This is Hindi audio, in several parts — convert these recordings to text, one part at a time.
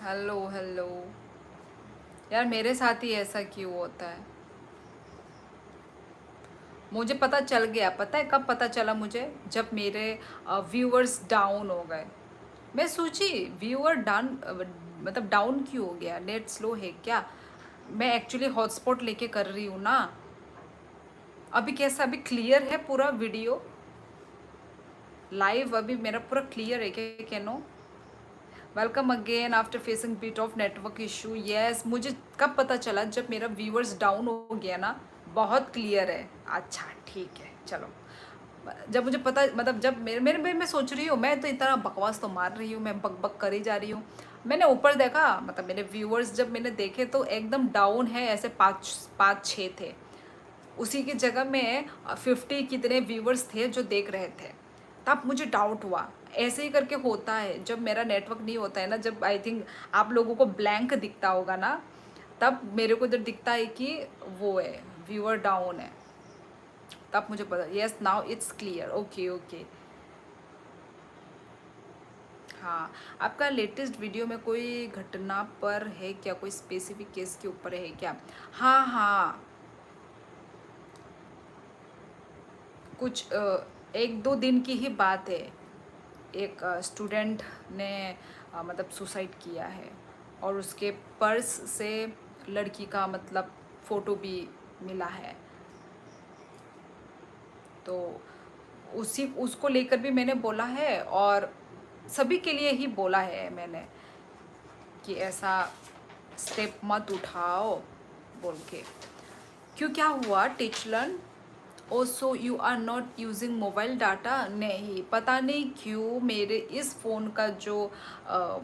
Hello hello. यार मेरे साथ ही ऐसा क्यों होता है? मुझे पता चल गया। पता है कब पता चला मुझे? जब मेरे व्यूअर्स डाउन हो गए। मैं सोची व्यूअर डाउन, मतलब डाउन क्यों हो गया? नेट स्लो है क्या? मैं एक्चुअली हॉटस्पॉट लेके कर रही हूँ ना। अभी कैसा? अभी क्लियर है पूरा वीडियो लाइव? अभी मेरा पूरा क्लियर है क्या? Canoe welcome again after facing bit of network issue. Yes, मुझे कब पता चला? जब मेरा व्यूअर्स डाउन हो गया ना। बहुत क्लियर है। अच्छा ठीक है, चलो। जब मुझे पता, मतलब जब मेरे मेरे मैं सोच रही हूँ, मैं तो इतना बकवास तो मार रही हूँ, मैं बक बक करी जा रही हूँ। मैंने ऊपर देखा, मतलब मेरे व्यूअर्स जब मैंने देखे तो एकदम डाउन है, ऐसे पाँच पाँच छः थे। उसी की जगह में 50 कितने व्यूवर्स थे जो देख रहे थे। तब मुझे डाउट हुआ। ऐसे ही करके होता है जब मेरा नेटवर्क नहीं होता है ना, जब आई थिंक आप लोगों को ब्लैंक दिखता होगा ना, तब मेरे को इधर दिखता है कि वो है, व्यूअर डाउन है। तब मुझे पता, yes now it's clear. Okay okay. हाँ, आपका लेटेस्ट वीडियो में कोई घटना पर है क्या? कोई स्पेसिफिक केस के ऊपर है क्या? हाँ हाँ, कुछ एक दो दिन की ही बात है। एक स्टूडेंट ने मतलब सुसाइड किया है, और उसके पर्स से लड़की का मतलब फ़ोटो भी मिला है। तो उसी उसको लेकर भी मैंने बोला है, और सभी के लिए ही बोला है मैंने कि ऐसा स्टेप मत उठाओ बोल के। क्यों, क्या हुआ टीचलन? Oh so you are not using mobile data? नहीं, पता नहीं क्यों मेरे इस फ़ोन का जो अ,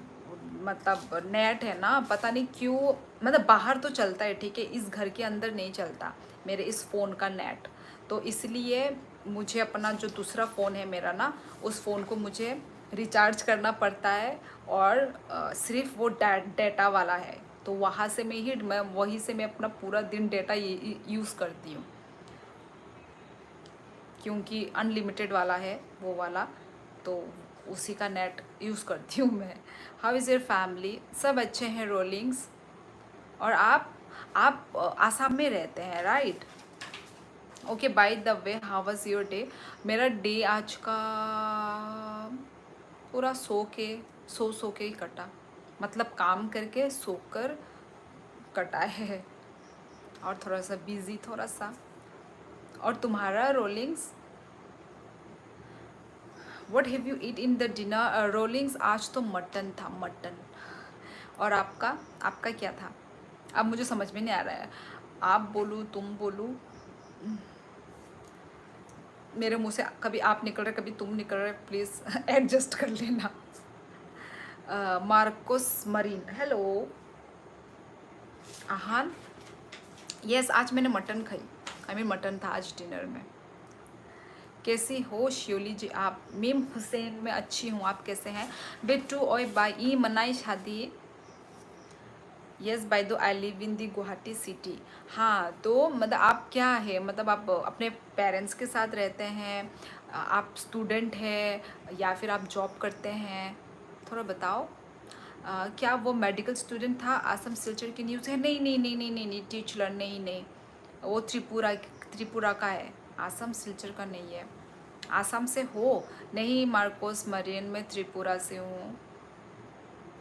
मतलब नेट है ना, पता नहीं क्यों, मतलब बाहर तो चलता है ठीक है, इस घर के अंदर नहीं चलता मेरे इस फ़ोन का नेट। तो इसलिए मुझे अपना जो दूसरा फ़ोन है मेरा ना, उस फ़ोन को मुझे रिचार्ज करना पड़ता है। और सिर्फ वो डेटा वाला है, तो वहाँ से मैं वहीं से मैं अपना पूरा दिन डेटा यूज़ करती हूँ, क्योंकि अनलिमिटेड वाला है वो वाला। तो उसी का नेट यूज़ करती हूँ मैं। How is your family? सब अच्छे हैं रोलिंग्स। और आप आसाम में रहते हैं right? Okay, bye the way how was your day? मेरा डे आज का पूरा सो के ही कटा। मतलब काम करके सोकर कटा है। और थोड़ा सा बिजी, थोड़ा सा। और तुम्हारा Rawlings? What have you eat in the dinner Rawlings? आज तो मटन था, मटन। और आपका आपका क्या था? अब मुझे समझ में नहीं आ रहा है, आप बोलूँ तुम बोलूँ? मेरे मुंह से कभी आप निकल रहे, कभी तुम निकल रहे, प्लीज़ एडजस्ट कर लेना। Marcos marine, hello. आहान, यस आज मैंने मटन खाई। आई मीन मटन था आज डिनर में। कैसी हो श्योली जी आप? मीम हुसैन, मैं अच्छी हूँ, आप कैसे हैं? बेटू ओए बाई ई मनाई शादी? यस बाय दो I live in the Guwahati city. हाँ, तो मतलब आप क्या है, मतलब आप अपने पेरेंट्स के साथ रहते हैं, आप स्टूडेंट हैं, या फिर आप जॉब करते हैं? थोड़ा बताओ। क्या वो मेडिकल स्टूडेंट था? आसम सिल्चर की न्यूज़ है? नहीं नहीं नहीं नहीं नहीं नहीं टीचर, नहीं नहीं, वो त्रिपुरा का है, आसम सिल्चर का नहीं है। आसाम से हो? नहीं मार्कोस मरीन, मैं त्रिपुरा से हूँ।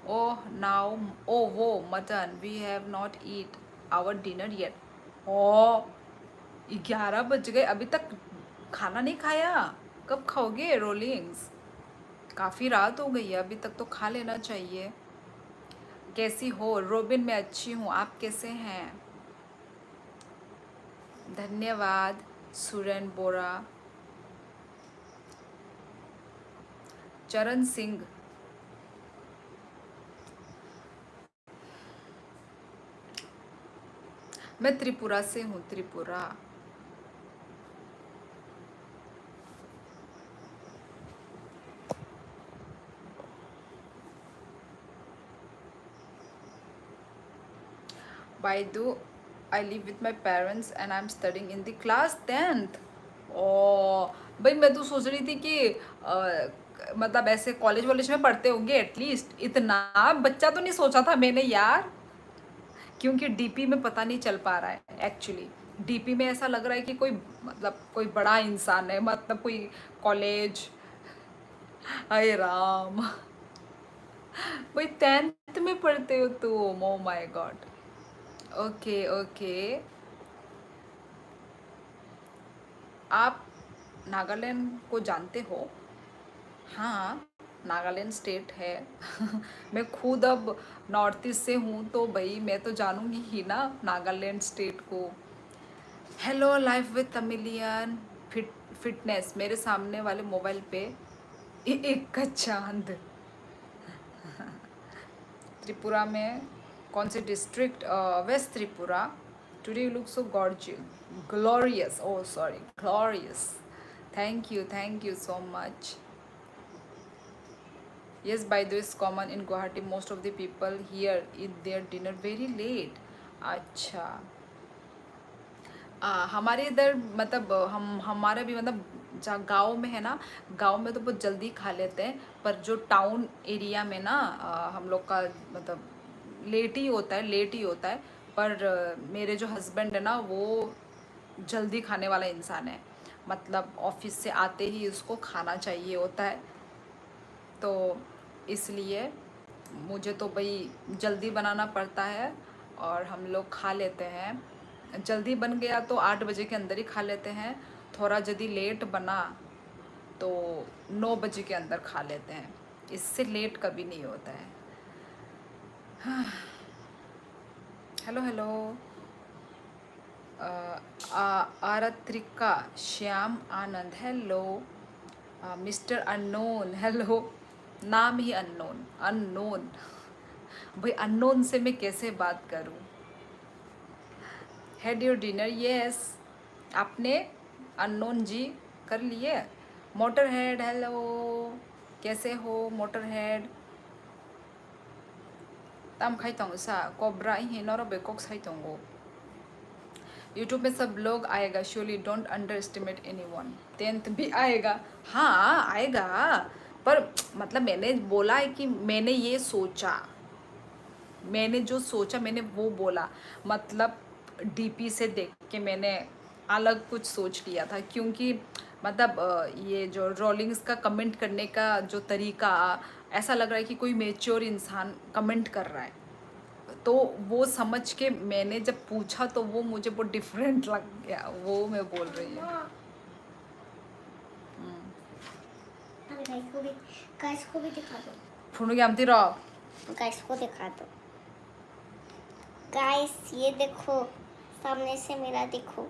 ओह नाउ, ओ वो mutton, we have not eat our dinner yet. Oh 11 बज गए, अभी तक खाना नहीं खाया? कब खाओगे रोलिंग्स? काफ़ी रात हो गई है, अभी तक तो खा लेना चाहिए। कैसी हो रोबिन? मैं अच्छी हूँ, आप कैसे हैं? धन्यवाद सुरेन बोरा। चरण सिंह, मैं त्रिपुरा से हूँ, Tripura. By the I live with my parents and I'm studying in the class 10th। ओ भाई, मैं तो सोच रही थी कि मतलब ऐसे कॉलेज वॉलेज में पढ़ते होंगे एटलीस्ट, इतना बच्चा तो नहीं सोचा था मैंने यार। क्योंकि डीपी में पता नहीं चल पा रहा है एक्चुअली। डीपी में ऐसा लग रहा है कि कोई मतलब कोई बड़ा इंसान है, मतलब कोई कॉलेज। हाय राम, कोई 10th में पढ़ते हो तुम? Oh my God. Okay okay. आप नागालैंड को जानते हो? हाँ, नागालैंड स्टेट है। मैं खुद अब नॉर्थ ईस्ट से हूँ, तो भाई मैं तो जानूंगी ही ना नागालैंड स्टेट को। Hello life with Tamilian fitness, मेरे सामने वाले मोबाइल पे एक का चांद। त्रिपुरा में कौन से district? West Tripura. Today you look so gorgeous, glorious, oh sorry, glorious. Thank you so much. Yes, by the way, it's common in Guwahati. Most of the people here eat their dinner very late. अच्छा। हमारे इधर मतलब हम हमारा भी मतलब जहाँ गाँव में है ना, गाँव में तो बहुत जल्दी खा लेते हैं, पर जो टाउन एरिया में ना हम लोग का मतलब लेट ही होता है, लेट ही होता है। पर मेरे जो हस्बैंड है ना, वो जल्दी खाने वाला इंसान है। मतलब ऑफिस से आते ही उसको खाना चाहिए होता है, तो इसलिए मुझे तो भाई जल्दी बनाना पड़ता है, और हम लोग खा लेते हैं। जल्दी बन गया तो 8 बजे के अंदर ही खा लेते हैं। थोड़ा यदि लेट बना तो 9 बजे के अंदर खा लेते हैं। इससे लेट कभी नहीं होता है। Hello hello. Aratrika, Shyam Anand, hello. Mister unknown, hello. नाम ही अननोन, अननोन। भाई अननोन से मैं कैसे बात करूं? Had your dinner? यस। आपने? अननोन जी कर लिए? Motor head, hello. कैसे हो मोटर हेड? तम खाई तंग सा कोबरा ही नौरा बेकोक साई तंगो। यूट्यूब में सब लोग आएगा surely, don't underestimate anyone. 10th भी आएगा। हाँ आएगा, पर मतलब मैंने बोला है कि मैंने ये सोचा, मैंने जो सोचा मैंने वो बोला। मतलब डीपी से देख के मैंने अलग कुछ सोच लिया था, क्योंकि मतलब ये जो रोलिंग्स का कमेंट करने का जो तरीका, ऐसा लग रहा है कि कोई मेच्योर इंसान कमेंट कर रहा है। तो वो समझ के मैंने जब पूछा तो वो मुझे बहुत डिफरेंट लग गया, वो मैं बोल रही हूँ। गाइस को भी दिखा दो। फुनु आमती रहो। गाइस को दिखा दो। गाइस ये देखो, सामने से मेरा देखो।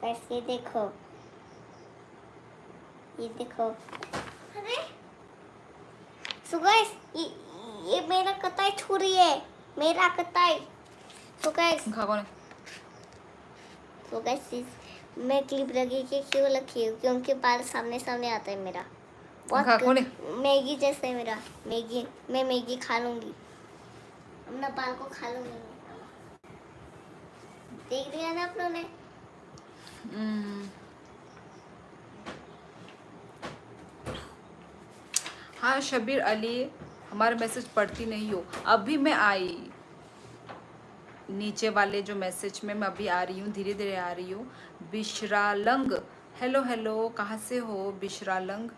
गाइस ये देखो, ये देखो। अरे सो गाइस ये मेरा कताई छू रही है, मेरा कताई। तो गाइस मैं क्लिप लगी कि क्यों लगी, क्योंकि बाल सामने सामने आता है मेरा। मैगी जैसे है मेरा, मैगी, मैं मैगी खा लूंगी, अपना बाल को खा लूंगी। देख लिया ना आप लोगों ने? हाँ शबीर अली, हमारा मैसेज पढ़ती नहीं हो। अभी मैं आई, नीचे वाले जो मैसेज में मैं अभी आ रही हूँ, धीरे धीरे आ रही हूँ। बिशरालंग, हेलो हेलो, कहाँ से हो Bisharalang?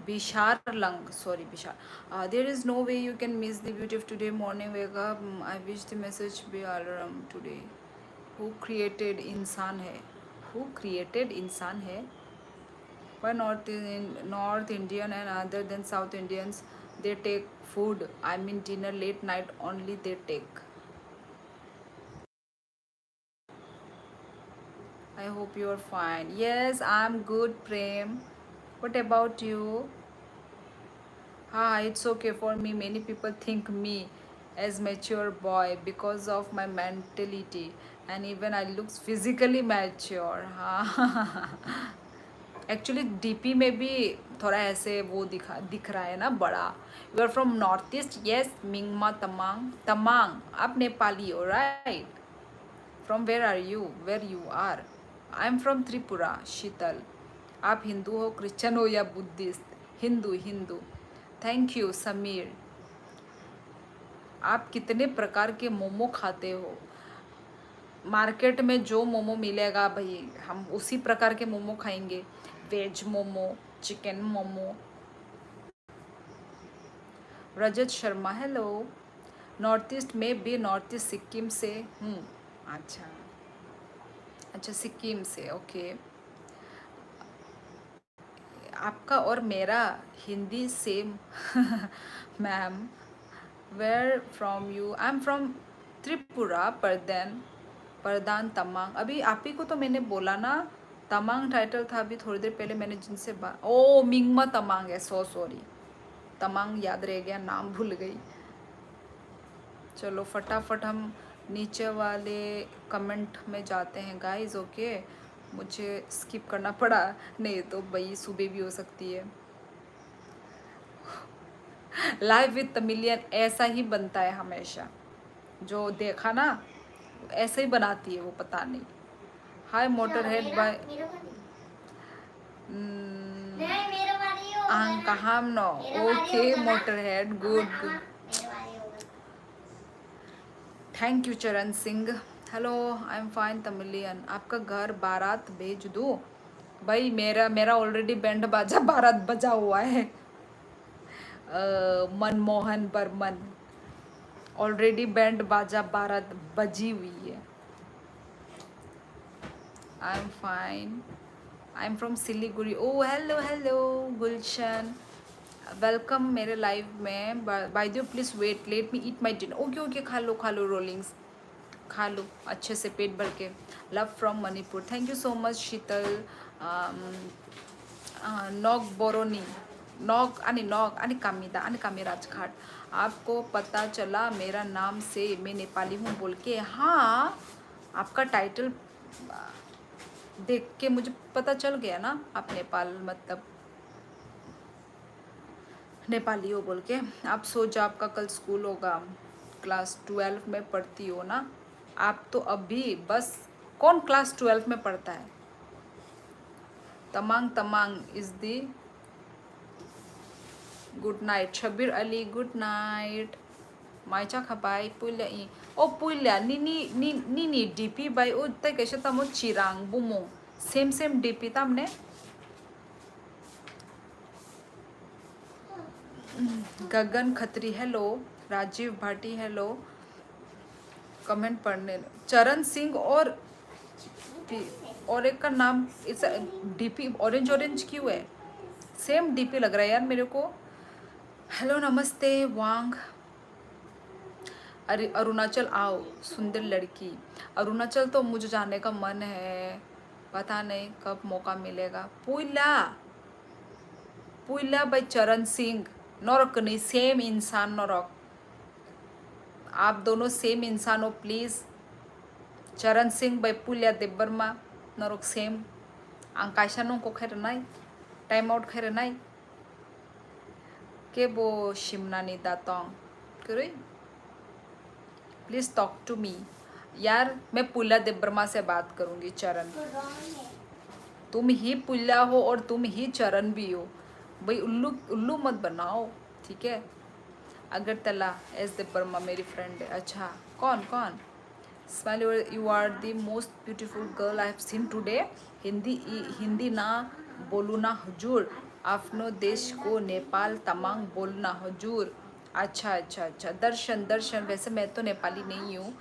Bisharlang, sorry Bishar. There is no way you can miss the beauty of today morning wake up. I wish the message be alarm today. Who created इंसान है? हु क्रिएटेड इंसान है? Why North Indian and other than South Indians, they take food, I mean dinner late night only they take. I hope you are fine. Yes, I'm good, Prem. What about you? Ah, it's okay for me. Many people think me as mature boy because of my mentality, and even I looks physically mature. हाँ एक्चुअली डीपी में भी थोड़ा ऐसे वो दिख रहा है ना बड़ा। You are from north east? Yes, Mingma Tamang. Tamang, आप नेपाली हो right? From where are you, where you are? I am from Tripura, Sheetal. आप हिंदू हो, क्रिश्चियन हो या Buddhist? Hindu, Hindu. Thank you Sameer. आप कितने प्रकार के मोमो खाते हो? मार्केट में जो मोमो मिलेगा भाई हम उसी प्रकार के मोमो खाएंगे। Veg momo, chicken momo. Rajat Sharma, hello. North east में भी, नॉर्थ ईस्ट सिक्किम से हूँ। अच्छा अच्छा, सिक्किम से, ओके। आपका और मेरा Hindi same ma'am. Where from you? I am from Tripura, Pradhan Tamang. अभी आप ही को तो मैंने बोला ना, तमांग टाइटल था अभी थोड़ी देर पहले मैंने जिनसे बात। ओ मिंगमा तमांग है, सो सॉरी। तमांग याद रह गया, नाम भूल गई। चलो फटाफट हम नीचे वाले कमेंट में जाते हैं गाइस, ओके। मुझे स्किप करना पड़ा, नहीं तो भाई सुबह भी हो सकती है। लाइव विद तमिलियन ऐसा ही बनता है हमेशा, जो देखा ना ऐसे ही बनाती है वो, पता नहीं। हाय मोटर हेड बाय कहाँ no, okay motor head, good good. Thank you Charan Singh. Hello, I am fine Tamilian. आपका घर बारात भेज दूँ? भाई मेरा ऑलरेडी बैंड बाजा बारात बजा हुआ है। मनमोहन बर्मन, ऑलरेडी बैंड बाजा बारात बजी हुई है। I am fine, I am from Siliguri. Oh hello hello Gulshan, welcome मेरे लाइव में। By the way please wait, let me eat my dinner. Okay okay, खा लो रोलिंग्स, खा लो अच्छे से पेट भर के। Love from Manipur, thank you so much Sheetal. नॉक बोरोनी, नॉक आणि कामिदा आणि कामी राजघाट। आपको पता चला मेरा नाम से मैं नेपाली हूँ बोल के? हाँ, आपका टाइटल देख के मुझे पता चल गया ना, आप नेपाल मतलब नेपाली हो बोल के। आप सो जाओ, आपका कल स्कूल होगा। क्लास 12 में पढ़ती हो ना आप? तो अभी बस कौन क्लास 12 में पढ़ता है? Tamang Tamang is the good night. Shabbir Ali, good night. माइचा खबाई पुल्या ई ओ पुल्या नी डीपी बाई ओ तै कैसे तमो चिरांग बुमो सेम डीपी तमने। Gagan Khatri, hello. Rajiv Bhati, hello. Comment पढ़ने चरण सिंह और एक का नाम इस डीपी ऑरेंज क्यों है? सेम डीपी लग रहा है यार मेरे को। हेलो नमस्ते वांग। अरे अरुणाचल आओ, सुंदर लड़की। अरुणाचल तो मुझे जाने का मन है, पता नहीं कब मौका मिलेगा। पुइला भाई चरण सिंह, नौरक नहीं, सेम इंसान नौरक। आप दोनों सेम इंसान हो प्लीज़। चरण सिंह भाई पुल्या देबरमा नौरक सेम। आंकाशा नो को खैर नहीं, टाइम आउट खैर नहीं के वो शिमना नहीं दातोंग करे। प्लीज़ टॉक टू मी यार, मैं पुल्या देबरमा से बात करूँगी। चरण, तुम ही पुल्या हो और तुम ही चरण भी हो भाई, उल्लू मत बनाओ, ठीक है। अगरतला एस देबरमा मेरी फ्रेंड है। अच्छा, कौन? Smile, you are the most beautiful girl I have seen today. Hindi ना बोलू ना हुजूर, आफ्नो देश को नेपाल तमांग बोलना हुजूर। अच्छा, दर्शन, वैसे मैं तो नेपाली नहीं हूँ।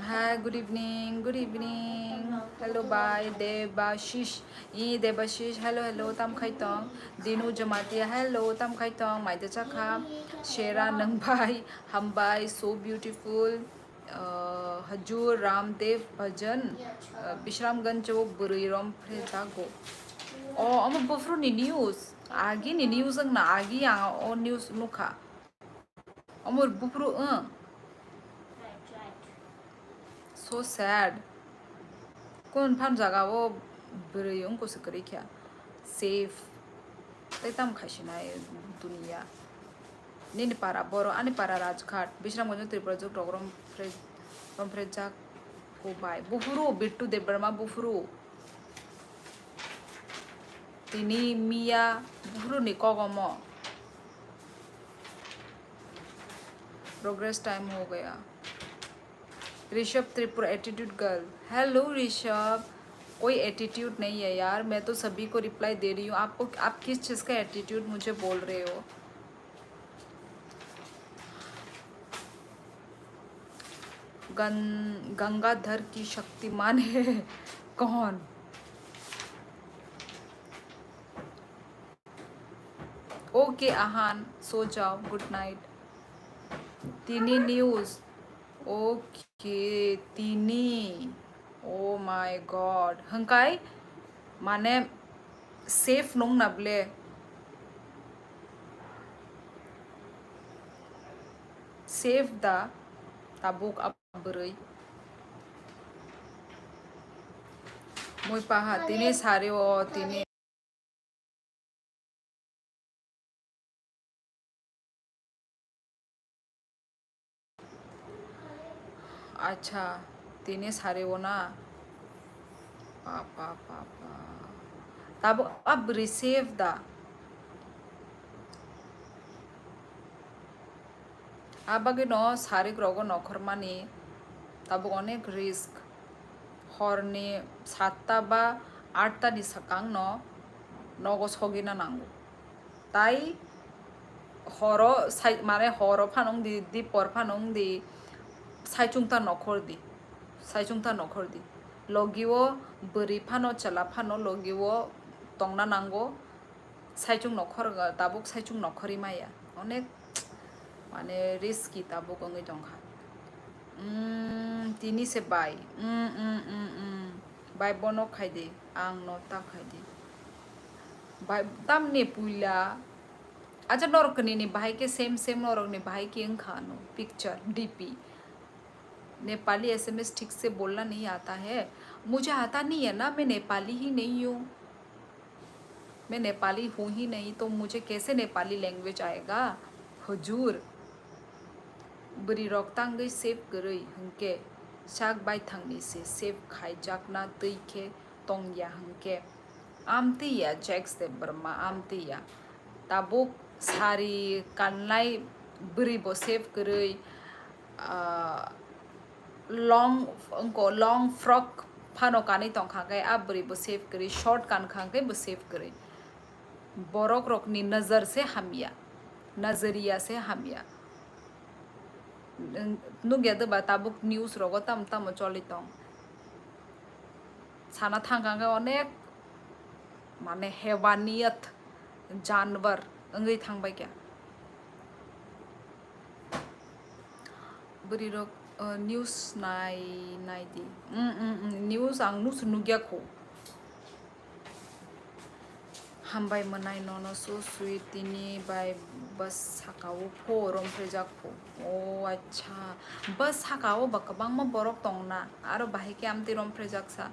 Hi, good evening, hello bye Debashish. Debashish, hello तम खाइतोंग। दिनू जमातिया, हेलो तम खाइतोंग। माइदा चाखा शेरा नंगबाई हमबाई, सो ब्यूटीफुल। हजूर रामदेव भजन विश्रामगंज वो बुरीरम फ्रेजागो। ओ अम बफ्रू नि न्यूज़ आगी नि न्यूज़ ना आगी ओ न्यूज़ नुखा अमर बुफ्रू so sad कौन फान जगह वो बरयों को सकरी क्या safe तैताम खाशिना दुनिया निन पारा बोरो आने पारा राजघाट विश्रामगंज त्रिपुरा जो प्रोग्राम फ्रेज romprejak ko bai bufuru bittu de berma bufuru tini mia bufuru ni kogomo progress time हो गया Rishabh Tripura attitude girl hello Rishabh कोई एटीट्यूड नहीं है यार मैं तो सभी को रिप्लाई दे रही हूँ आपको आप किस चीज़ का एटीट्यूड मुझे बोल रहे हो गंगाधर की शक्तिमान है कौन ओके आहान सो जाओ गुड नाइट तिनी न्यूज़ ओके तिनी ओ माय गॉड हंकाय माने सेफ नंग नाबले सेफ दा tabuk abberai moi paha tini sare o tini अच्छा tini sare o na papa tabuk abberai safe da abage no sare grogo nokhormani tabuk onek risk हरनि 7टा बा 8टा नि साकां न नगो सगिना नांगौ ताई हरो माने हरो फानं दि पर फानं दि साइचुंगता नखर दि लगिवो बोरि फानो चला फानो लगिवो तंगना नांगौ साइचुंग नखर ताबुक साइचुंग नखरि माया अनेक माने रिस्की ताबुक अंगै दंखा tini se bai bai bono khaide ang no ta khaide bai tam ne puila acha norok ni bai ke same norok ni bai के खानो पिक्चर डीपी नेपाली एसएमएस ठीक से बोलना नहीं आता है मुझे आता नहीं है ना मैं नेपाली ही नहीं हूँ मैं नेपाली हूँ ही नहीं तो मुझे कैसे नेपाली लैंग्वेज आएगा हुजूर बरी रक्तांगै सेफ गरै हंके साग बाय थांनि से सेफ खाइ जाकना दैखे तंगया हंके आमतिया जैक्स दे बर्मा आमतिया ताबुक सारी काननाय बरी बो सेफ गरै लॉन्ग फ्रॉक फानो कानि तंखांगै आ बरी बो सेफ गरै शॉर्ट कान खांगै बो सेफ गरै बरक रकनी नजर से हामिया नजरिया से हामिया नुगे दबा ताबुक न्यूज रगो तम तम चलितं साना थांगांगा अनेक माने हेवानियत जानवर अंगै थांबाय क्या बरी रग न्यूज नाय दि न्यूज आं नुस नुग्याखौ हामबाय मनाय ननो सो स्वीट तिनी बाय बस साकाओ फो रमफ्रेजाक फो ओ अच्छा बस साकाओ बकबां म बरक तंगना आरो बाहेके आमति रमफ्रेजाक सा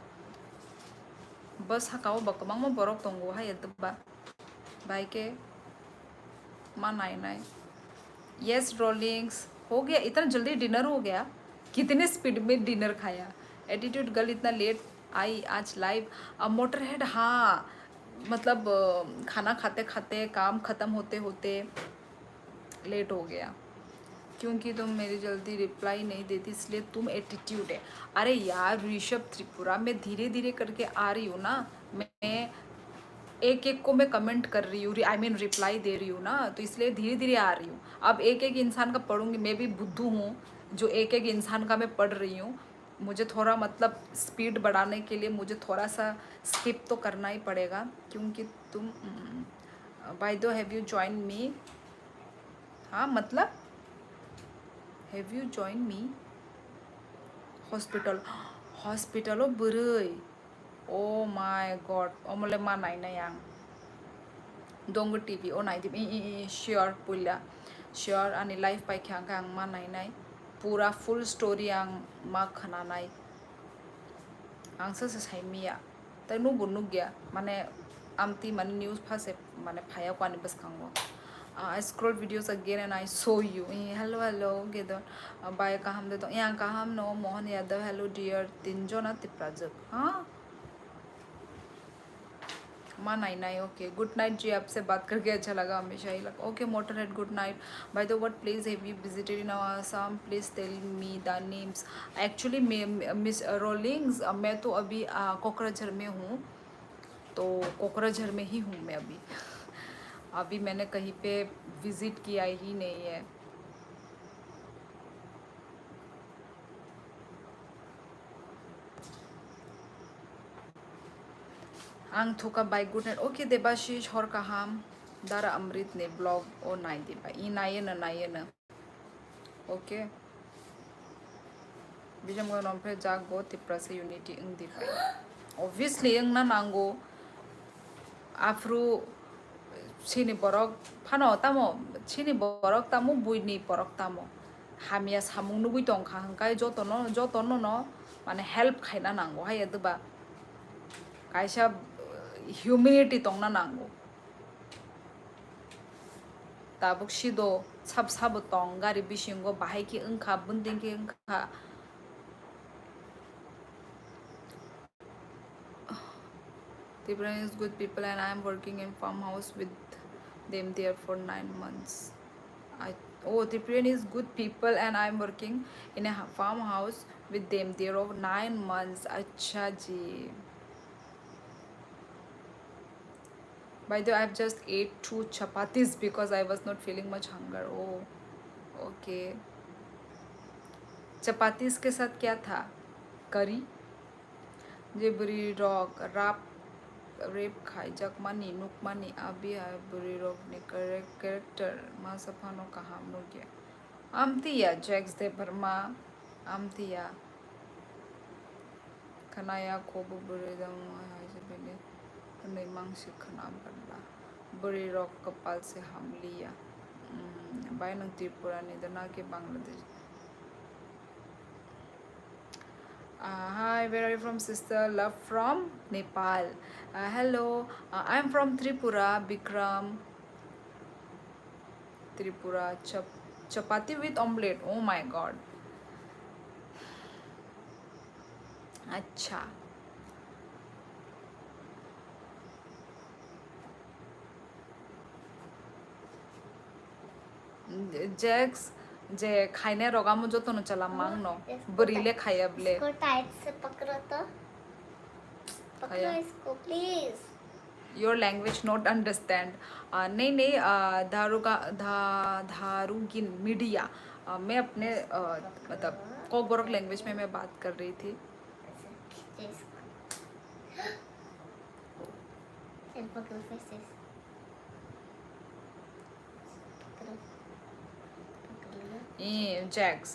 बस साकाओ बकबां म बरक तंगो हाय दबा बाहेके मा नाय यस रोलिंग्स हो गया इतना जल्दी डिनर हो गया कितने स्पीड में डिनर खाया एटीट्यूड गर्ल इतना लेट आई आज लाइव अब मोटरहेड हाँ मतलब खाना खाते खाते काम ख़त्म होते होते लेट हो गया क्योंकि तुम मेरी जल्दी रिप्लाई नहीं देती इसलिए तुम एटीट्यूड है अरे यार ऋषभ त्रिपुरा मैं धीरे धीरे करके आ रही हूँ ना मैं एक एक को मैं कमेंट कर रही हूँ आई मीन रिप्लाई दे रही हूँ ना तो इसलिए धीरे धीरे आ रही हूँ अब एक एक इंसान का पढ़ूंगी मैं भी बुद्धू हूँ जो एक एक इंसान का मैं पढ़ रही हूँ मुझे थोड़ा मतलब स्पीड बढ़ाने के लिए मुझे थोड़ा सा स्किप तो करना ही पड़ेगा क्योंकि तुम by the have you join me हाँ मतलब have you join me hospital बोरै ओ माय गॉड अमले मा नायनाय आं दंग टीवी ओ नायदि श्योर पुला श्योर आंनि लाइफ बायखे आं मा नायनाय पूरा फुल स्टोरी आं मा खोनानाय आंसो साइमिया तै नुबो नुगिया माने आमती माने न्यूज फासे माने फाया कानि बसखांगो I scroll videos again and I saw you. Hello, Gedon. Bye kaham de to. Yang kaham no Mohan Yadav. Hello dear. Tinjo na tiprajak. हाँ माँ नाई ओके गुड नाइट जी आपसे बात करके अच्छा लगा हमेशा ही लगा okay motor head good night by the what place have you visited in Assam please tell me the names actually miss Rollings मैं तो अभी कोकराझर में हूँ तो कोकराझर में ही हूँ मैं अभी अभी मैंने कहीं पे विज़िट किया ही नहीं है आं थोका bye good night okay Debashish हर काहाम दारा अमृत ने ब्लॉग ओ नाई देबा ई नायनो ओके बिजम गो नोमफ्रे जाग गो तिप्रासे यूनिटी इंग दिफाई obviously इंग ना नांगो आफ्रु सिनी borok phano tamo chini borok tamo buini borok tamo hamia samung nugui tongkha hangkai jotono no mane help khaina nango hai aduba kaisa humanity tongna nango tabuk sido sab tong gari bisingo bahai ki engkha bunding ki engkha Tripura is good people and I am working in farmhouse with them there for 9 months. Tripura is good people and I am working in a farmhouse with them there for 9 months. Acha ji. By the way, I have just ate 2 chapatis because I was not feeling much hunger. Oh, okay. Chapatis के साथ क्या था? Curry. जे बुरी रॉक राप रेप खाइजक मानी नुक मानी अभी है बुरी रोग ने कैरेक्टर मा सफानो कहा हम लोग ये आमतिया जैक्स दे बर्मा आमतिया खनाया कोबो बुरी दम है जे बेले नहीं मांगसी खना बल्ला बुरी रोग कपाल से हम लिया बाय नंग त्रिपुरा निदना के Bangladesh Hi, where are you from, sister? Love from Nepal. Hello, I'm from Tripura, Bikram. Tripura, chapati with omelette. Oh my god. अच्छा जैक्स जे खाइने रोगा मुझे तो न चला मांग नो बरीले खाया बले इसको टाइट से पकड़ो तो पकड़ो इसको please your language not understand नहीं धारुगिन मीडिया मैं अपने मतलब कोकबोरक लैंग्वेज में मैं बात कर रही थी Jacques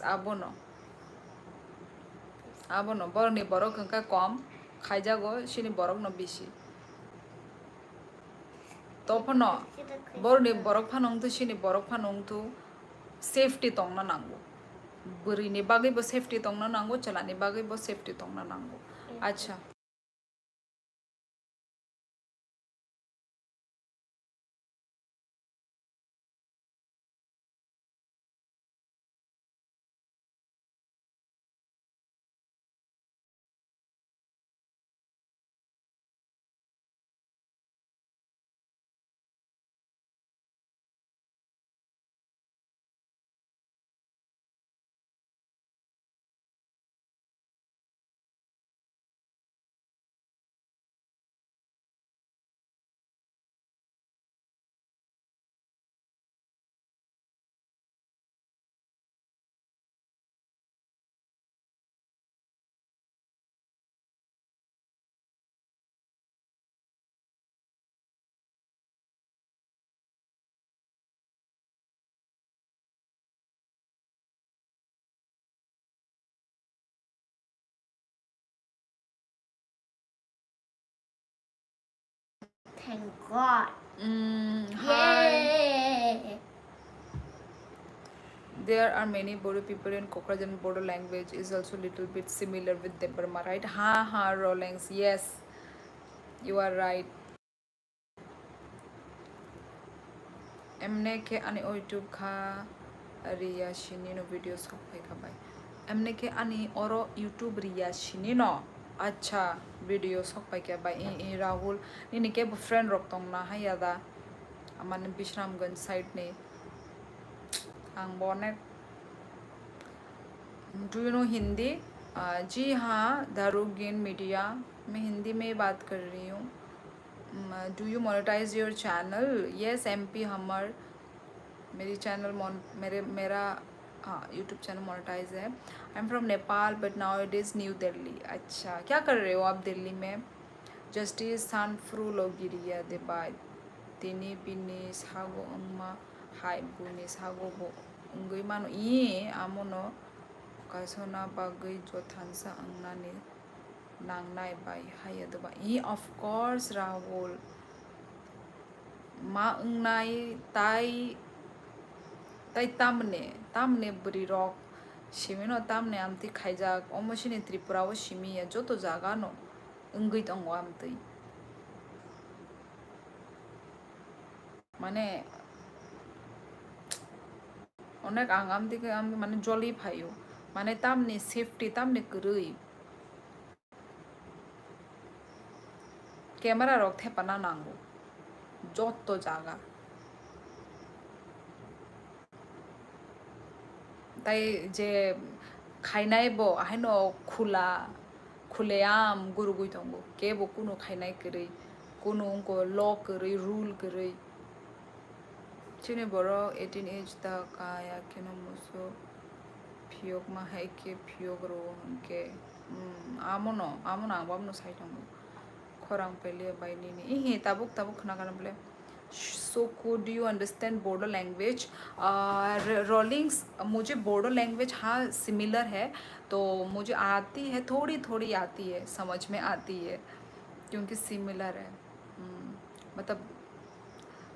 abono borok ni borok hingka kom khaijago sini borok no bisi topono borok ni borok phanong tu sini borok phanong tu safety tongna nango buri ni bagai bo safety tongna nango chalani bagai bo safety tongna nango acha Thank God. Hi. Yay. There are many Bodo people in Kokraj and Bodo language is also little bit similar with the Burma, right? Ha, Rollings. Yes, you are right. एमने के आनी यूट्यूब खा रिया शिनी नो वीडियो सब पे का भाई एमने के आनी औरो यूट्यूब रिया शिनी नो अच्छा वीडियो सब पे क्या भाई इन राहुल इन के फ्रेंड रखतों ना है यादा अमन बिश्रामगंज साइड ने आंग बोने डू यू नो हिंदी जी हाँ दारुगेन मीडिया मैं हिंदी में बात कर रही हूँ do you monetise your channel yes MP हमर मेरी चैनल मेरा हाँ यूट्यूब चैनल मोनेटाइज है I am from Nepal but now it is new Delhi अच्छा क्या कर रहे हो आप दिल्ली में जस्टिस सानफ्रू लोगिरिया देबाय तिनी बिनी सागो अम्मा हाय बुनी सागो बो उंगई मानो ई आमोनो कासोना बागै जोथानसा अंगनानि नांनाय बाय हाय दबा ई ऑफ कोर्स राहुल मा अंगनाय ताई तामने बुरी रॉक शिमिनो तामने आमती खाइजाक ओमशिनी त्रिपुरा वो शिमी है जो तो जागा नो अंगई तंगो आमती माने अनेक आंगाम दिखे आम माने जली फायो माने तामने सेफ्टी तामने करई कैमरा रख थे पना नांगो जो तो जागा ताई जे खाइनाय बो हाइनो खुलेआम गुरुगुई दंगो के बो कुनो खाइनाय करै कुनो उनको लॉ करै रूल करै चिने बरो 18 एज तक आया केनो मुसो फियोग मा है के फियोग रो के आमोनो आबामनो साइड दंगो खोरां पेले बायनी नि इहे ताबुक खना गाना बोले So could you understand Bodo language Rawlings मुझे बोडो लैंग्वेज हाँ सिमिलर है तो मुझे आती है थोड़ी आती है समझ में आती है क्योंकि सिमिलर है मतलब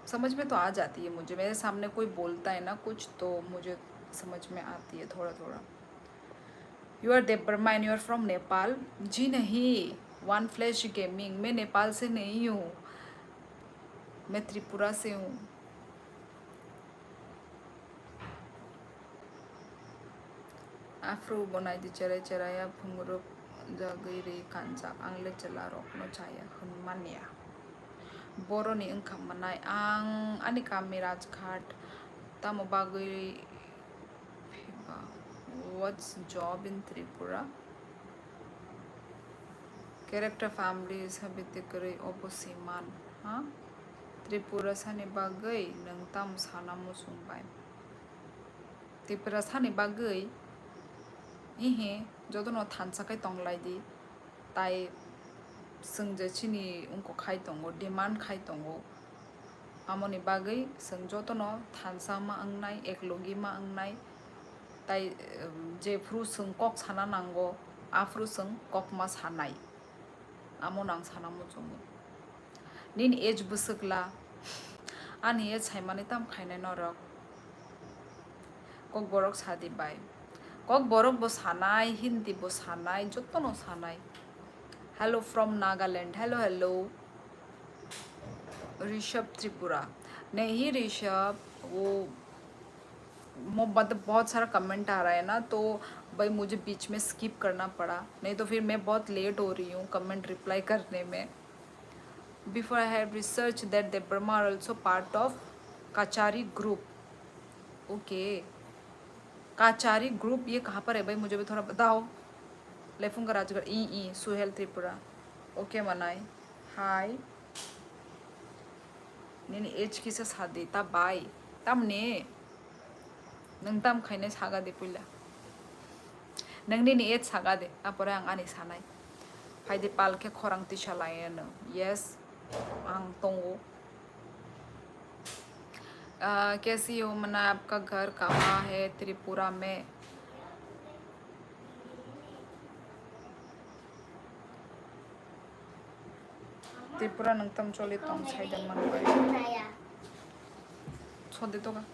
समझ में तो आ जाती है मुझे मेरे सामने कोई बोलता है ना कुछ तो मुझे समझ में आती है थोड़ा you are Debbarma and you are from Nepal ji नहीं वन फ्लैश गेमिंग मैं नेपाल से नहीं हूँ मैं त्रिपुरा से हूँ आफ्रो बनाई दी चराया फुंगरो जागई रे कांजा आंगले चला रखनो चाया हनुमानिया बर'नि ओंखाम मोननाय आं आंनि गामि राजघाट तामो बागै what's job in Tripura character family साबिते करै अबसिमान हाँ त्रिपुरा सानि बागै नों ताम साना मुसुंबाय त्रिपुरा सानि बागै इहे जदनो थानसाkai तंगलायदि ताई संजे चिनी उनको खाई तंगो डिमांड खाई तंगो आमोनि बागै संग जतनो थानसामा अंगनाय एकलगी मा अंगनाय ताई जे फ्रु संग कक साना नांगो आफ्रु संग कक मा सानाय आमोन आं साना मुजोमो निन एज बुसकला आनि एज हायमानि ताम खायनाय नरक कक बरक सादी बाय कक बरक बो सानाय हिंदी बो सानाय जतनो सानाय hello from Nagaland hello Rishabh Tripura नहीं ऋषभ वो मतलब बहुत सारा कमेंट आ रहा है ना तो भाई मुझे बीच में स्किप करना पड़ा नहीं तो फिर मैं बहुत लेट हो रही हूँ कमेंट रिप्लाई करने में before I have research that the Brahma are also part of Kachari group okay Kachari group ये कहाँ पर है भाई मुझे भी थोड़ा बताओ लेफुंगा राजगढ़ ई सुहेल त्रिपुरा ओके मनाई हाय नेने एज किसे सादे ता बाय तामने नों ताम खायने सागा दे पुला नों नेने एज सागा दे तापरे आं आनि सानाय फायदे पालके खरां तिसालायनो यस आं तंगो कैसी हो मना आपका घर कहाँ है त्रिपुरा में त्रिपुरा नंतम चले तंग साइडन मन बाय छोड़ तो का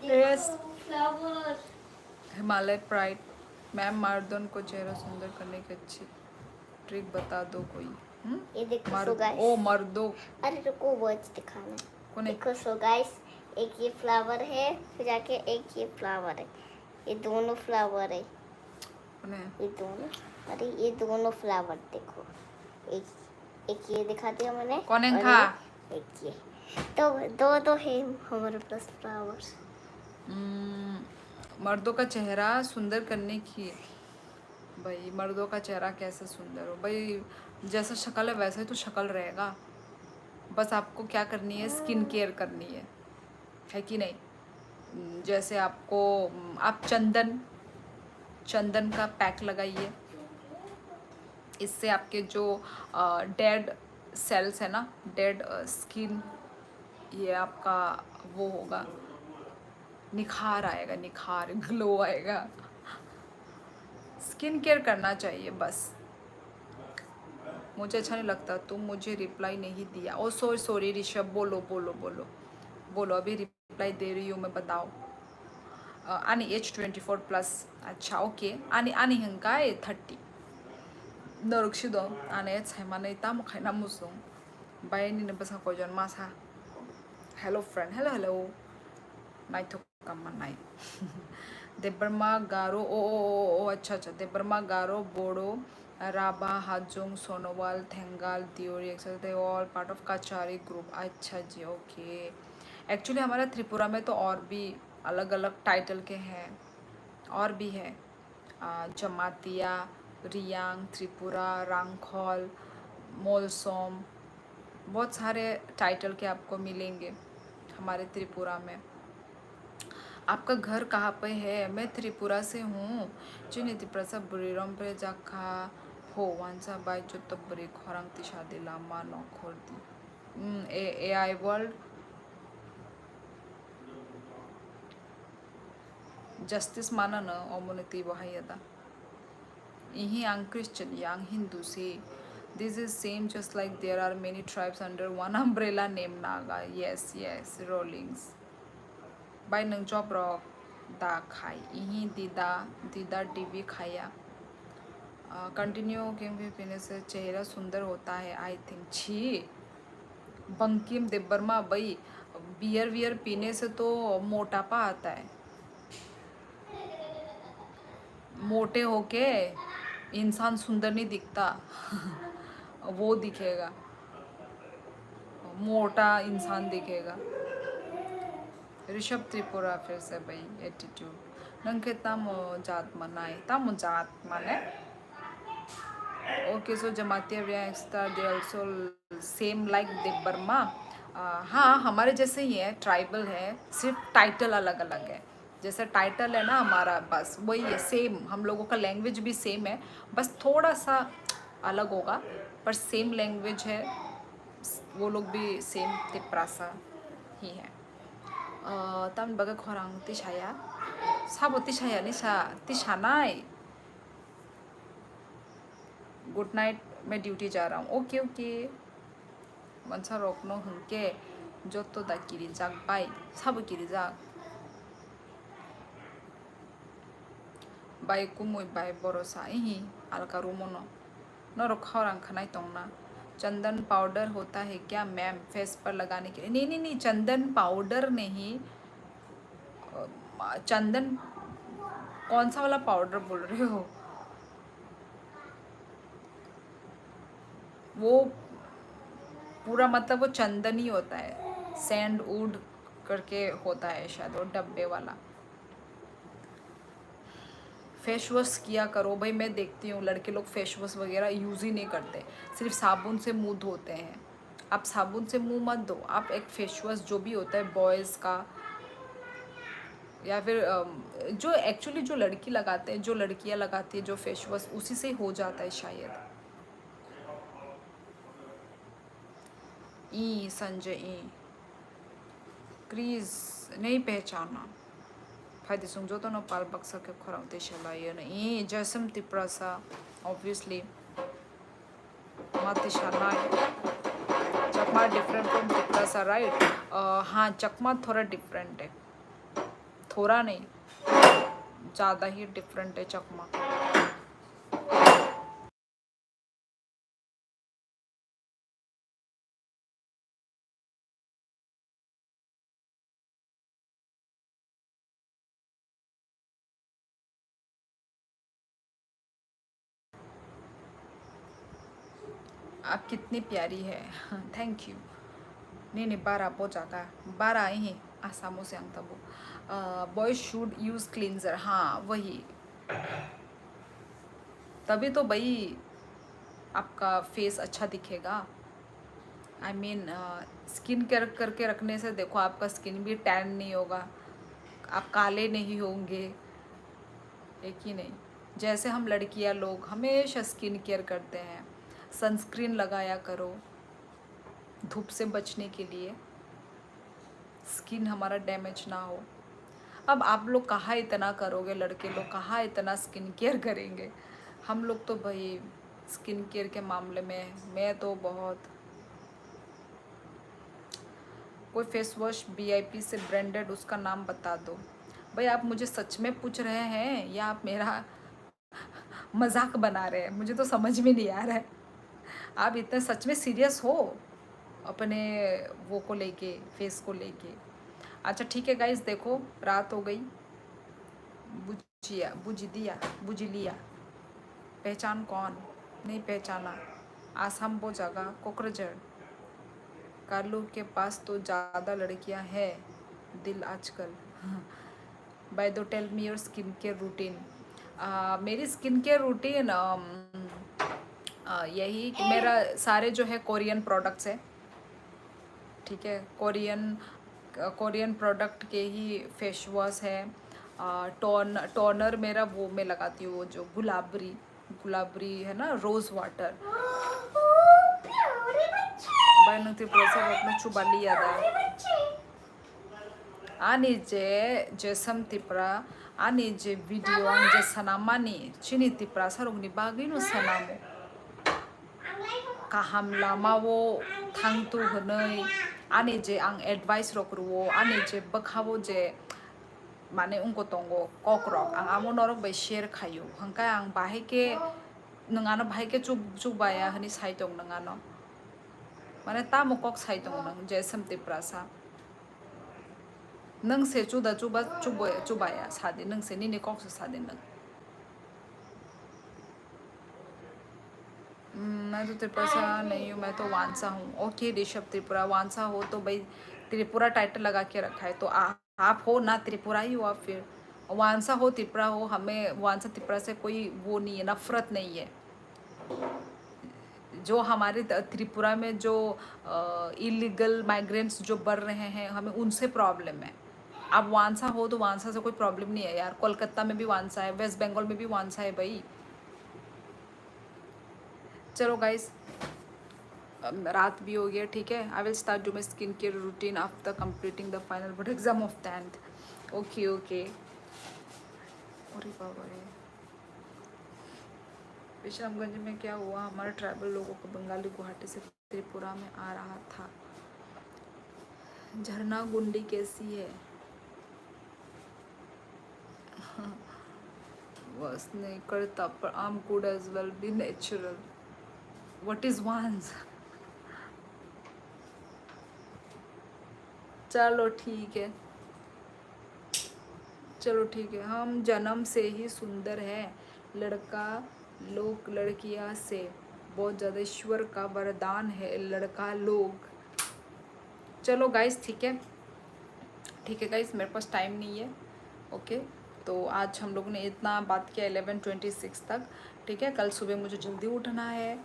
यस हिमालय प्राइड मैम मारदन को चेहरा सुंदर करने की अच्छी ट्रिक बता दो कोई। ये देखो मर्द, सो गाइस। ओ मर्दों। अरे रुको, वर्ड्स दिखाना है। कौन है? देखो सो गाइस, एक ये फ्लावर है, फिर जाके एक ये फ्लावर है, ये दोनों फ्लावर है, कौन है? ये दोनों, अरे ये दोनों फ्लावर देखो, एक ये दिखा दिया मैंने, कौन है और खा? एक ये, तो दो दो है हमारे पास फ्लावर्स। मर्दों का चेहरा सुंदर करने की। भाई मर्दों का चेहरा कैसे सुंदर हो भाई, जैसा शक्ल है वैसा ही तो शक्ल रहेगा। बस आपको क्या करनी है, स्किन केयर करनी है कि नहीं। जैसे आपको, आप चंदन का पैक लगाइए, इससे आपके जो डेड सेल्स है ना, डेड स्किन, ये आपका वो होगा, निखार आएगा, निखार, ग्लो आएगा। स्किन केयर करना चाहिए बस। मुझे अच्छा नहीं लगता तुम मुझे रिप्लाई नहीं दिया। ओ सॉरी ऋषभ, बोलो बोलो बोलो बोलो, अभी रिप्लाई दे रही हूँ मैं, बताओ। आनी एज 24+। अच्छा ओके, आनी हंकाय 30 नरक्सिदो आने छाइमाने ताम खाइना मुसुं बायनि ने बसा कोजन मासा। हेलो फ्रेंड, हेलो नाइथो कम्मा नाइ। देबर्मा गारो, ओ अच्छा Debbarma Garo, Bodo, Rabha, Hajong, Sonowal, Thengal, Deori, etcetera, they all part of Kachari group. अच्छा जी ओके। एक्चुअली हमारे त्रिपुरा में तो और भी अलग अलग टाइटल के हैं, और भी है, जमातिया, रियांग, त्रिपुरा, रांगखोल, मोलसोम, बहुत सारे टाइटल के आपको मिलेंगे हमारे त्रिपुरा में। आपका घर कहाँ पे है? मैं त्रिपुरा से हूँ। जिन्हें त्रिपुरा से बुरीरम पे जाखा हो वांसा बाई जो तो बुरी खोरंग तिशादी लामा नौ खोल दी। AI वर्ल्ड जस्टिस माना न ओमुनिटी बहायदा। यही आंग क्रिश्चियन यांग हिंदू से। This is same just like there are many tribes under one umbrella named Naga. Yes, rollings. By nang job rock da khai. Ihi dida divi khaya. Continue क्योंकि पीने से चेहरा सुंदर होता है आई थिंक। छी बंकिम देबर्मा, भाई बियर पीने से तो मोटापा आता है। मोटे होके इंसान सुंदर नहीं दिखता। वो दिखेगा, मोटा इंसान दिखेगा। ऋषभ त्रिपुरा फिर से भाई एटीट्यूड नंके तामो जात मनाए, तामो जात माने। Okay so Jamatia extra they also same like Debbarma. हाँ हमारे जैसे ही है, ट्राइबल है, सिर्फ टाइटल अलग अलग है। जैसे टाइटल है ना हमारा, बस वही है, सेम। हम लोगों का लैंग्वेज भी सेम है, बस थोड़ा सा अलग होगा, पर सेम लैंग्वेज है। वो लोग भी सेम तिप्रासा ही है। तम बगा खोरांग तिशाया साबो तिशाया निशा तिशानाई। गुड नाइट, मैं ड्यूटी जा रहा हूँ। ओके मनसा रोकनो हुनके जो तो दा किरी जाग बाई साबो किरी जाग बाई कुमुई बाई बरोसा यही अलका रूमोनो नरो खोरांग खनाई तोंगना। चंदन पाउडर होता है क्या मैम फेस पर लगाने के लिए? नहीं, चंदन पाउडर नहीं। चंदन कौन सा वाला पाउडर बोल रहे हो? वो पूरा मतलब वो चंदन ही होता है, सैंडवुड करके होता है शायद, वो डब्बे वाला। फेस वॉश किया करो भाई। मैं देखती हूँ लड़के लोग फेस वॉश वगैरह यूज़ ही नहीं करते, सिर्फ साबुन से मुंह धोते हैं। आप साबुन से मुंह मत धो, आप एक फेस वॉश जो भी होता है बॉयज़ का, या फिर जो एक्चुअली जो लड़की लगाते हैं, जो लड़कियां लगाती है जो फेस वॉश, उसी से हो जाता है शायद। ई संजय ई क्रीज नहीं पहचाना। फायदे सुंजो तो न पाल बक्सा के खोरांते शलाय न ई जैसम तिप्रासा ऑब्वियसली माते शलाय। चकमा डिफरेंट फ्रॉम तिप्रासा राइट? हाँ चकमा थोड़ा डिफरेंट है, थोड़ा नहीं ज़्यादा ही डिफरेंट है चकमा। आप कितनी प्यारी है। Thank you. नहीं बारा पोचाका बारा ही आसामों से अंग तबो। बॉयज शुड यूज़ क्लींजर, हाँ वही, तभी तो भाई आपका फेस अच्छा दिखेगा। आई मीन स्किन केयर करके रखने से देखो आपका स्किन भी टैन नहीं होगा, आप काले नहीं होंगे, है कि नहीं। जैसे हम लड़कियां लोग हमेशा स्किन केयर करते हैं, सनस्क्रीन लगाया करो धूप से बचने के लिए, स्किन हमारा डैमेज ना हो। अब आप लोग कहाँ इतना करोगे, लड़के लोग कहाँ इतना स्किन केयर करेंगे। हम लोग तो भाई स्किन केयर के मामले में मैं तो बहुत। कोई फेस वॉश वीआईपी से ब्रांडेड उसका नाम बता दो। भाई आप मुझे सच में पूछ रहे हैं या आप मेरा मजाक बना रहे हैं, मुझे तो समझ में नहीं आ रहा है। आप इतने सच में सीरियस हो अपने वो को लेके, फेस को लेके। अच्छा ठीक है गाइस, देखो रात हो गई, बुझ लिया। पहचान कौन, नहीं पहचाना। आसाम वो जगह कोकरझर। कालू के पास तो ज़्यादा लड़कियां हैं दिल आजकल। Bye though tell me your skin care routine. मेरी स्किन केयर रूटीन यही कि मेरा सारे जो है कोरियन प्रोडक्ट्स है, ठीक है। कोरियन प्रोडक्ट के ही फेस वॉश है। टोनर मेरा वो मैं लगाती हूँ, वो जो गुलाबरी है ना, रोज़ वाटर। बाय त्रिपुरा अपना चुबा लिया था आनी जेसम त्रिपुरा आनी जे वीडियो आं जे सनामानी चिनी त्रिपुरा सारुगनी बागैनो सनामो kaham lama wo thangtu honoi ani je ang advice rokruwo ani je bakhawo je mane ungko tongo kokrok ang amo norok bai share khayo hangka ang bahai ke nangano bahai ke chuk baya hani saitong nangano mane tamo kok saitong nang jesam tiprasa nang se chuda chubaya sadi nang se nini kok sadi nang। मैं तो त्रिपुरा नहीं हूँ, मैं तो वांसा हूँ। ओके ऋषभ त्रिपुरा वांसा हो तो भाई त्रिपुरा टाइटल लगा के रखा है, तो आप हो ना, त्रिपुरा ही हो आप, फिर वांसा हो त्रिपुरा हो, हमें वांसा त्रिपुरा से कोई वो नहीं है, नफरत नहीं है। जो हमारे त्रिपुरा में जो इलीगल माइग्रेंट्स जो बढ़ रहे हैं, हमें उनसे प्रॉब्लम है। आप वांसा हो तो वांसा से कोई प्रॉब्लम नहीं है यार, कोलकाता में भी वांसा है, वेस्ट बंगाल में भी वांसा है भाई। चलो गाइस रात भी हो गया, ठीक है। I will start do my skin care routine after completing the final board exam of 10th। Okay okay. अरे बाबा रे, विश्रामगंज में क्या हुआ, हमारे ट्राइबल लोगों को बंगाली गुवाहाटी से त्रिपुरा में आ रहा था। झरना गुंडी कैसी है? बस नहीं करता पर I am good as well, be natural. What is once? चलो ठीक है, चलो ठीक है। हम जन्म से ही सुंदर है, लड़का लोग लड़कियां से बहुत ज़्यादा ईश्वर का वरदान है लड़का लोग। चलो गाइस ठीक है, ठीक है गाइस, मेरे पास टाइम नहीं है। ओके तो आज हम लोग ने इतना बात किया 11:26 तक, ठीक है। कल सुबह मुझे जल्दी उठना है,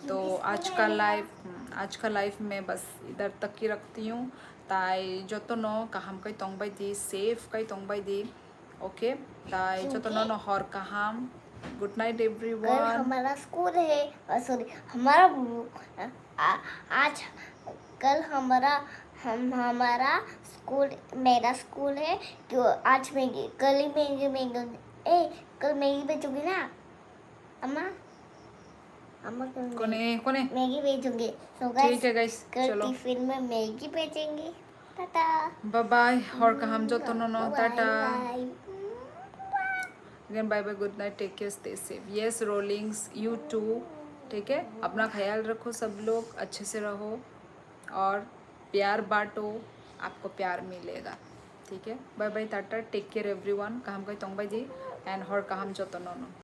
तो आज का लाइफ में बस इधर तक ही रखती हूँ। ताई जो तो नो कहम कई तोंग बाई दी सेफ कई तोंग बाई दी। ओके ताई जो तो नो हर कहम। Good night everyone. कल हमारा स्कूल है, सॉरी हमारा आज कल हमारा स्कूल, मेरा स्कूल है। तो आज मैगी, कल ही मैगी कल मैगी बेचूंगी ना अम्मा, अम्मा कोने मैगी बेचूंगी। तो ठीक है गाइस, कल चलो टिफिन में मैगी बेचेंगे। Tata bye bye. और कहम जो तो no tata bye. Again bye bye, good night, take care, stay safe. Yes Rollings you too, ठीक है। अपना ख्याल रखो, सब लोग अच्छे से रहो और प्यार बांटो, आपको प्यार मिलेगा, ठीक है। Bye bye tata, take care everyone. कहम कई तोंग बाई दी एंड हर कहम जो तो नो।